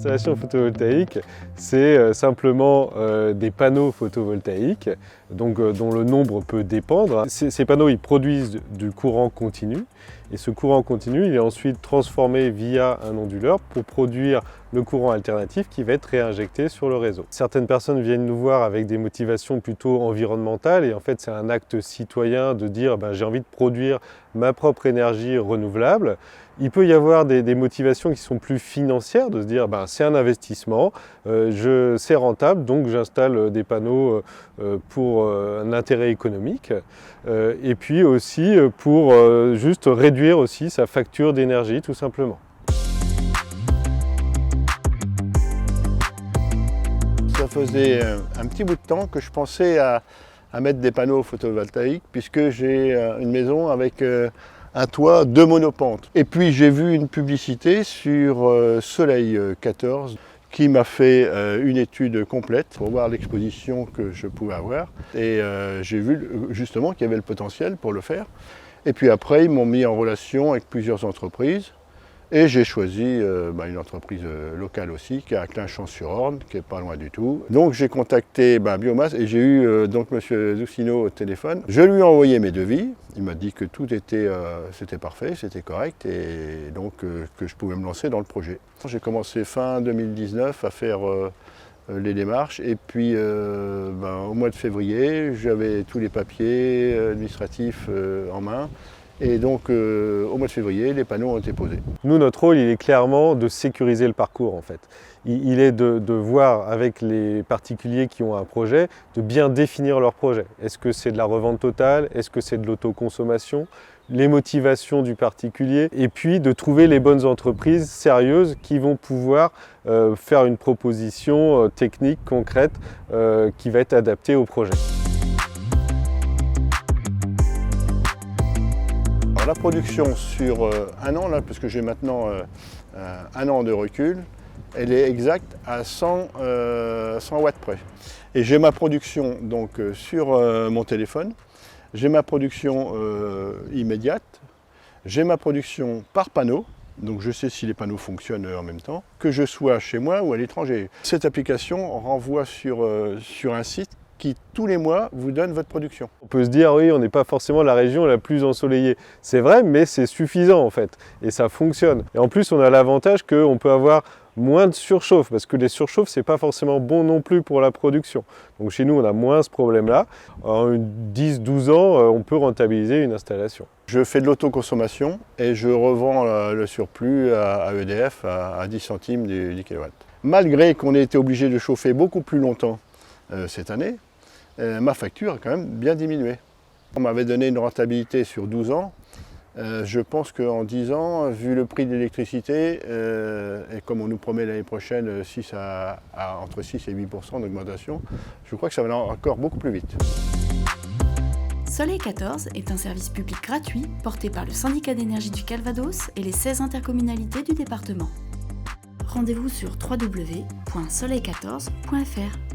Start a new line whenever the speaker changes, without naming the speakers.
L'installation photovoltaïque, c'est simplement des panneaux photovoltaïques dont le nombre peut dépendre. Ces panneaux ils produisent du courant continu et ce courant continu il est ensuite transformé via un onduleur pour produire le courant alternatif qui va être réinjecté sur le réseau. Certaines personnes viennent nous voir avec des motivations plutôt environnementales et en fait c'est un acte citoyen de dire j'ai envie de produire ma propre énergie renouvelable. Il peut y avoir des motivations qui sont plus financières, de se dire c'est un investissement, c'est rentable, donc j'installe des panneaux pour un intérêt économique et puis aussi pour juste réduire aussi sa facture d'énergie tout simplement.
Ça faisait un petit bout de temps que je pensais à mettre des panneaux photovoltaïques puisque j'ai une maison avec un toit de monopente. Et puis j'ai vu une publicité sur Soleil 14 qui m'a fait une étude complète pour voir l'exposition que je pouvais avoir. Et j'ai vu justement qu'il y avait le potentiel pour le faire. Et puis après, ils m'ont mis en relation avec plusieurs entreprises. Et j'ai choisi une entreprise locale aussi, qui est à Clinchamp-sur-Orne, qui n'est pas loin du tout. Donc j'ai contacté Biomasse et j'ai eu donc M. Zucchino au téléphone. Je lui ai envoyé mes devis. Il m'a dit que tout était c'était parfait, c'était correct et donc que je pouvais me lancer dans le projet. J'ai commencé fin 2019 à faire les démarches et puis au mois de février, j'avais tous les papiers administratifs en main. Et donc, au mois de février, les panneaux ont été posés.
Nous, notre rôle, il est clairement de sécuriser le parcours, en fait. Il est de voir avec les particuliers qui ont un projet, de bien définir leur projet. Est-ce que c'est de la revente totale? Est-ce que c'est de l'autoconsommation? Les motivations du particulier et puis de trouver les bonnes entreprises sérieuses qui vont pouvoir faire une proposition technique, concrète, qui va être adaptée au projet.
La production sur un an, là, parce que j'ai maintenant un an de recul, elle est exacte à 100 watts près. Et j'ai ma production donc, sur mon téléphone, j'ai ma production immédiate, j'ai ma production par panneau, donc je sais si les panneaux fonctionnent en même temps, que je sois chez moi ou à l'étranger. Cette application renvoie sur un site qui, tous les mois, vous donne votre production.
On peut se dire, oui, on n'est pas forcément la région la plus ensoleillée. C'est vrai, mais c'est suffisant en fait, et ça fonctionne. Et en plus, on a l'avantage qu'on peut avoir moins de surchauffe, parce que les surchauffes, c'est pas forcément bon non plus pour la production. Donc chez nous, on a moins ce problème-là. En 10-12 ans, on peut rentabiliser une installation.
Je fais de l'autoconsommation et je revends le surplus à EDF à 10 centimes du kilowatt. Malgré qu'on ait été obligé de chauffer beaucoup plus longtemps cette année, ma facture a quand même bien diminué. On m'avait donné une rentabilité sur 12 ans. Je pense qu'en 10 ans, vu le prix de l'électricité, et comme on nous promet l'année prochaine entre 6 et 8% d'augmentation, je crois que ça va aller encore beaucoup plus vite.
Soleil 14 est un service public gratuit porté par le syndicat d'énergie du Calvados et les 16 intercommunalités du département. Rendez-vous sur www.soleil14.fr.